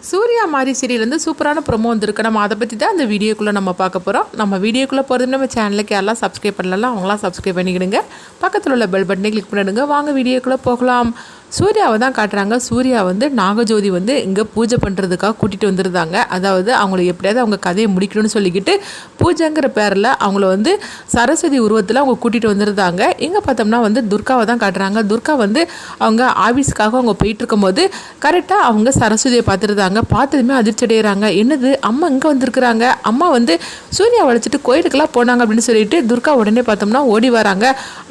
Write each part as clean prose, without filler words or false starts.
சூர்யா மாரி சீரியல் சூப்பரான ப்ரோமோ வந்திருக்கு. நம்ம அதை பற்றி தான் அந்த வீடியோக்குள்ளே நம்ம பார்க்க போகிறோம். நம்ம வீடியோக்குள்ளே போகிறது நம்ம சேனலுக்கு யாரெல்லாம் சப்ஸ்கிரைப் பண்ணலாம் அவங்களாம் சப்ஸ்கிரைப் பண்ணிக்கிடுங்க. பக்கத்தில் உள்ள பெல் பட்டனை கிளிக் பண்ணிடுங்க. வாங்க வீடியோக்குள்ளே போகலாம். சூர்யாவை தான் காட்டுறாங்க. சூர்யா நாகஜோதி இங்கே பூஜை பண்ணுறதுக்காக கூட்டிகிட்டு வந்துருந்தாங்க. அதாவது அவங்கள எப்படியாவது அவங்க கதையை முடிக்கணும்னு சொல்லிக்கிட்டு பூஜைங்கிற பேரில் அவங்கள சரஸ்வதி உருவத்தில் அவங்க கூட்டிகிட்டு வந்துருந்தாங்க. இங்கே பார்த்தோம்னா துர்காவை தான் காட்டுறாங்க. துர்கா அவங்க ஆஃபீஸுக்காக அவங்க போயிட்டுருக்கும் போது கரெக்டாக அவங்க சரஸ்வதியை பார்த்துருந்தாங்க. பார்த்ததுமே அதிர்ச்சி அடைகிறாங்க. என்னது அம்மா இங்கே வந்திருக்கிறாங்க, அம்மா சூர்யா வளைச்சிட்டு கோயிலுக்கெல்லாம் போனாங்க அப்படின்னு சொல்லிட்டு துர்கா உடனே பார்த்தோம்னா ஓடி வராங்க.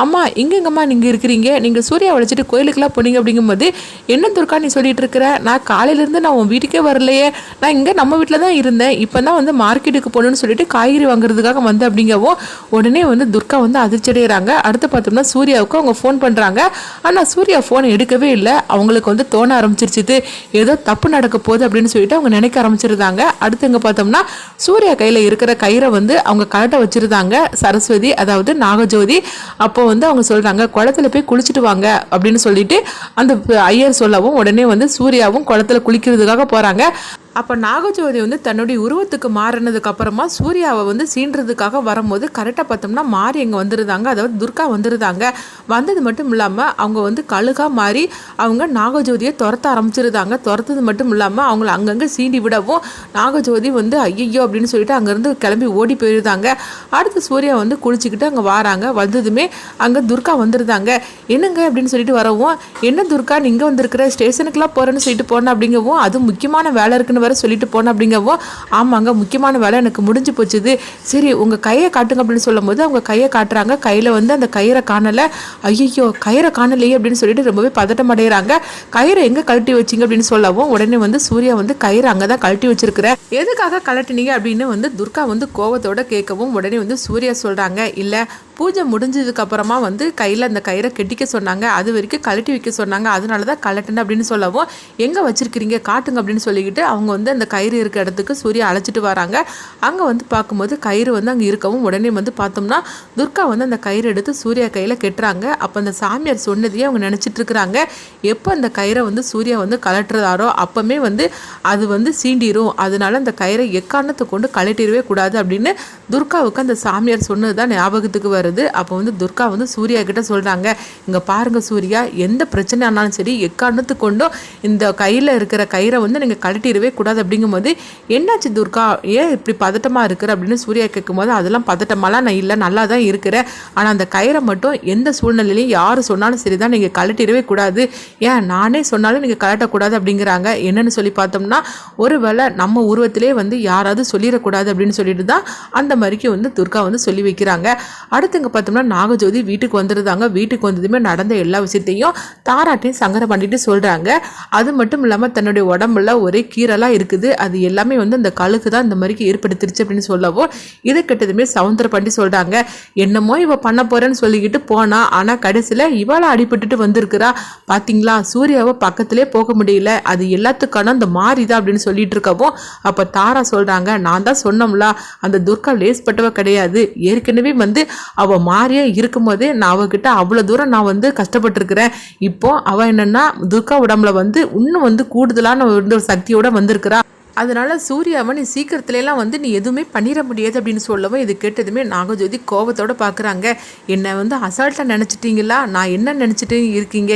அம்மா இங்கெங்கம்மா நீங்கள் இருக்கிறீங்க, நீங்கள் சூர்யா வளைச்சிட்டு கோயிலுக்கெல்லாம் போனீங்க அப்படிங்கும்போது என்ன துர்கா நீ சொல்லிட்டு இருக்கிற, நான் காலையிலேருந்து நான் உன் வீட்டுக்கே வரலையே, நான் இங்கே நம்ம வீட்டில் தான் இருந்தேன், இப்போ தான் மார்க்கெட்டுக்கு போகணுன்னு சொல்லிட்டு காய்கறி வாங்குறதுக்காக வந்து அப்படிங்கவும் உடனே துர்கா அதிர்ச்சி அடைகிறாங்க. அடுத்து பார்த்தோம்னா சூர்யாவுக்கு அவங்க ஃபோன் பண்ணுறாங்க. ஆனால் சூர்யா ஃபோன் எடுக்கவே இல்லை. அவங்களுக்கு தோண ஆரம்பிச்சிருச்சு ஏதோ தப்பு நடக்க போகுது அப்படின்னு சொல்லிட்டு அவங்க நினைக்க ஆரம்பிச்சிருந்தாங்க. அடுத்து இங்கே பார்த்தோம்னா சூர்யா கையில் இருக்கிற கயிறை அவங்க கலட்ட வச்சிருந்தாங்க சரஸ்வதி, அதாவது நாகஜோதி. அப்போ அவங்க சொல்கிறாங்க குளத்துல போய் குளிச்சுட்டு வாங்க அப்படின்னு சொல்லிட்டு அந்த ஐயர் சொல்லவும் உடனே சூர்யாவும் குளத்துல குளிக்கிறதுக்காக போகிறாங்க. அப்போ நாகஜோதி தன்னுடைய உருவத்துக்கு மாறினதுக்கு அப்புறமா சூர்யாவை சீன்றதுக்காக வரும்போது கரெக்டாக பார்த்தோம்னா மாறி அங்கே வந்துருந்தாங்க. அதாவது துர்கா வந்துருந்தாங்க. வந்தது மட்டும் இல்லாமல் அவங்க கழுகா மாறி அவங்க நாகஜோதியை துரத்த ஆரம்பிச்சிருந்தாங்க. துரத்தது மட்டும் இல்லாமல் அவங்கள அங்கங்கே சீண்டி விடவும் நாகஜோதி ஐயோ அப்படின்னு சொல்லிட்டு அங்கேருந்து கிளம்பி ஓடி போயிருந்தாங்க. அடுத்து சூர்யா குளிச்சுக்கிட்டு அங்கே வராங்க. வந்ததுமே அங்கே துர்கா வந்துருந்தாங்க. என்னங்க அப்படின்னு சொல்லிட்டு வரவும், என்ன துர்கா நீங்கள் வந்திருக்கிற, ஸ்டேஷனுக்குலாம் போகிறேன்னு சொல்லிட்டு போனேன் அப்படிங்கவும், அது முக்கியமான வேலை இருக்குன்னு வர சொல்லிட்டு போனேன் அப்படிங்கவோ, ஆமாங்க முக்கியமான வேலை எனக்கு முடிஞ்சு போச்சுது, சரி உங்கள் கையை காட்டுங்க அப்படின்னு சொல்லும் போது அவங்க கையை காட்டுறாங்க. கையில் அந்த கயிறை காணலை. ஐயோ கயிறை காணலையே அப்படின்னு சொல்லிட்டு ரொம்பவே பதட்டம் அடைகிறாங்க. கயிறை எங்கே கழட்டி வச்சிங்க அப்படின்னு சொல்லவும் உடனே சூர்யா கயிறை அங்கே தான் கழட்டி வச்சிருக்கிறேன், எதுக்காக கழட்டினீங்க அப்படின்னு துர்கா கோவத்தோட கேட்கவும் உடனே சூர்யா சொல்கிறாங்க, இல்லை பூஜை முடிஞ்சதுக்கு அப்புறமா கையில் அந்த கயிறை கெட்டிக்க சொன்னாங்க, அது வரைக்கும் கழட்டி வைக்க சொன்னாங்க, அதனால தான் கழட்டுன்னு அப்படின்னு சொல்லவும் எங்கே வச்சிருக்கிறீங்க காட்டுங்க அப்படின்னு சொல்லிக்கிட்டு அவங்க அந்த கயிறு இருக்க இடத்துக்கு சூர்யா அழைச்சிட்டு வராங்க. அங்கே பார்க்கும்போது கயிறு அங்கே இருக்கவும் உடனே பார்த்தோம்னா துர்கா அந்த கயிறு எடுத்து சூர்யா கையில் கெட்டுறாங்க. அப்போ அந்த சாமியார் சொன்னதையே அவங்க நினச்சிட்டு இருக்கிறாங்க. எப்போ அந்த கயிறை சூர்யா கலட்டுறதாரோ அப்போமே அது சீண்டிரும், அதனால அந்த கயிறை எக்காரணத்தை கொண்டு கழட்டிடவே கூடாது அப்படின்னு துர்காவுக்கு அந்த சாமியார் சொன்னது தான் ஞாபகத்துக்கு வருது. அப்போ துர்கா சூர்யா கிட்ட சொல்கிறாங்க, இங்கே பாருங்க சூர்யா, எந்த பிரச்சனை ஆனாலும் சரி எக்காரணத்து கொண்டும் இந்த கையில் இருக்கிற கயிறை நீங்கள் கழட்டிடவே கூடாது அப்படிங்கும்போது, என்னாச்சு துர்கா ஏன் இப்படி பதட்டமாக இருக்கிற அப்படின்னு சூர்யா கேட்கும்போது, அதெல்லாம் பதட்டமாலாம் நான் இல்லை, நல்லா தான் இருக்கிறேன், ஆனால் அந்த கயிறை மட்டும் எந்த சூழ்நிலையிலையும் யார் சொன்னாலும் சரி தான் நீங்கள் கழட்டிடவே கூடாது, ஏன் நானே சொன்னாலும் நீங்கள் கழட்டக்கூடாது அப்படிங்கிறாங்க. என்னன்னு சொல்லி பார்த்தோம்னா, ஒருவேளை நம்ம உருவத்திலே யாராவது சொல்லிடக்கூடாது அப்படின்னு சொல்லிட்டு தான் அந்த மாதிரிக்கு துர்கா சொல்லி வைக்கிறாங்க. அடுத்து இங்கே பார்த்தோம்னா நாகஜோதி வீட்டுக்கு வந்துருந்தாங்க. வீட்டுக்கு வந்ததுமே நடந்த எல்லா விஷயத்தையும் தாராட்டையும் சங்கரம் பண்ணிட்டு சொல்கிறாங்க. அது மட்டும் இல்லாமல் தன்னுடைய உடம்புல ஒரே கீரலாக இருக்குது, அது எல்லாமே அந்த கழுகு தான் இந்த மாதிரிக்கு ஏற்படுத்திருச்சு அப்படின்னு சொல்லவும் இதை கிட்டதுமே சவுந்தர பண்ணி சொல்கிறாங்க, என்னமோ இவ பண்ண போகிறேன்னு சொல்லிக்கிட்டு போனா, ஆனால் கடைசியில் இவளை அடிபட்டுட்டு வந்திருக்கிறா பார்த்தீங்களா, சூர்யாவை பக்கத்திலே போக முடியல, அது எல்லாத்துக்கான அந்த மாறிதான் அப்படின்னு சொல்லிட்டு இருக்கவும் அப்போ தாரா சொல்கிறாங்க, நான் தான் சொன்னோம்ல அந்த துர்கா லேஸ்பட்டவ கிடையாது, ஏற்கனவே அவள் மாறியே இருக்கும் போதே நான் அவகிட்ட அவ்வளோ தூரம் நான் கஷ்டப்பட்டுருக்கிறேன், இப்போ அவள் என்னன்னா துர்கா உடம்புல இன்னும் கூடுதலான ஒரு சக்தியோட வந்திருக்கிறா, அதனால சூர்யாவை நீ சீக்கிரத்துலலாம் நீ எதுவுமே பண்ணிட முடியாது அப்படின்னு சொல்லவும் இது கேட்டதுமே நாகஜோதி கோபத்தோட பார்க்குறாங்க. என்னை அசால்ட்டாக நினச்சிட்டிங்களா, நான் என்ன நினச்சிட்டு இருக்கீங்க,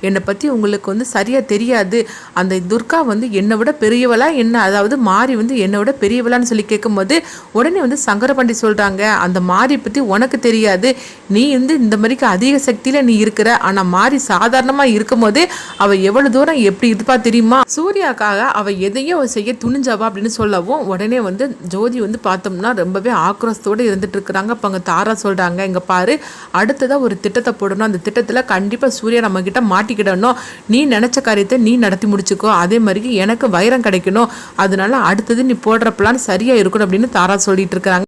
என்னை பற்றி உங்களுக்கு சரியாக தெரியாது, அந்த துர்கா என்னை விட பெரியவளா என்ன, அதாவது மாறி என்னை விட பெரியவளான்னு சொல்லி கேட்கும்போது உடனே சங்கரபாண்டி சொல்கிறாங்க, அந்த மாறி பற்றி உனக்கு தெரியாது, நீ இந்த மாதிரிக்கு அதிக சக்தியில் நீ இருக்கிற, ஆனால் மாறி சாதாரணமாக இருக்கும் போதே அவள் எவ்வளோ தூரம் எப்படி இருப்பா தெரியுமா, சூர்யாக்காக அவள் எதையும் செய்ய துணிஞ்சாவா அப்படின்னு சொல்லவும் உடனே ஜோதி பார்த்தோம்னா ரொம்பவே ஆக்ரோஷத்தோடு இருந்துட்டு இருக்கிறாங்க. அப்போ அங்கே தாரா சொல்கிறாங்க, இங்கே பாரு அடுத்ததாக ஒரு திட்டத்தை போடணும், அந்த திட்டத்தில் கண்டிப்பாக சூர்யா நம்ம கிட்ட மாட்டிக்கிடணும், நீ நினச்ச காரியத்தை நீ நடத்தி முடிச்சுக்கோ, அதே மாதிரி எனக்கு வைரம் கிடைக்கணும், அதனால அடுத்தது நீ போடுற பிளான் சரியாக இருக்கணும் அப்படின்னு தாரா சொல்லிட்டு இருக்கிறாங்க.